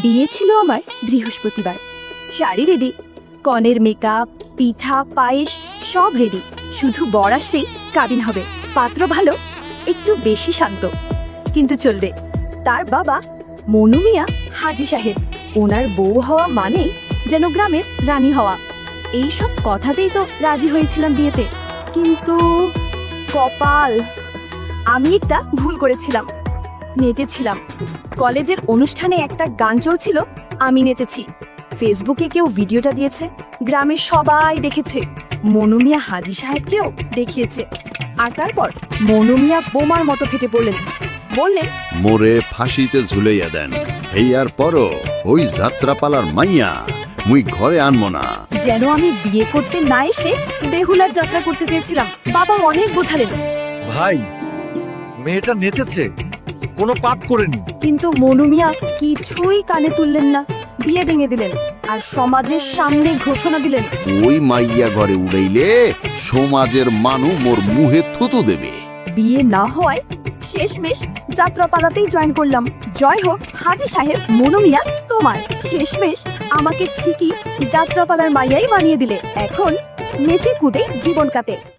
বিয়ে ছিল আমার বৃহস্পতিবার। শাড়ি রেডি, কনের মেকআপ, পিঠা, পায়েস সব রেডি। শুধু বর আসলেই কাবিন হবে। পাত্র ভালো, একটু বেশি শান্ত, কিন্তু চলবে। তার বাবা মনু মিয়া হাজি সাহেব, ওনার বউ হওয়া মানেই যেন গ্রামের রানী হওয়া। এই সব কথাতেই তো রাজি হয়েছিলাম বিয়েতে। কিন্তু কপাল, আমি একটা ভুল করেছিলাম। নেচেছিলাম। কলেজের অনুষ্ঠানে একটা গান চলছিল, আমি নেচেছি। ফেসবুকে কেউ ভিডিওটা দিয়েছে, গ্রামের সবাই দেখেছে, মনু মিয়া হাজি সাহেবকেও দেখিয়েছে। আর তারপর মনু মিয়া বোমার মতো ফেটে পড়লেন, বললেন, মোরে ফাঁসিতে ঝুলাইয়া দেন, এই আর পরো ওই যাত্রাপালার মাইয়া মুই ঘরে আনবো না। যেন আমি বিয়ে করতে না এসে বেহুলার যাত্রা করতে চেয়েছিলাম। বাবা অনেক বোঝালেন, ভাই, মেয়েটা নেচেছে, কোনো পাপ করেনি। কিন্তু মনু মিয়া কিছুই কানে তুললেন না। বিয়ে ভেঙে দিলেন আর সমাজের সামনে ঘোষণা দিলেন, ওই মাইয়া ঘরে উড়াইলে সমাজের মানু মোর মুহে থুতু দেবে। বিয়ে না হওয়ায় শেষমেশ যাত্রাপালাতেই জয়েন করলাম। জয় হোক হাজি সাহেব, মনু মিয়া তোমার। শেষমেশ আমাকে ঠিকই যাত্রাপালার মাইয়াই বানিয়ে দিলে। এখন নেচে কুদে জীবন কাটে।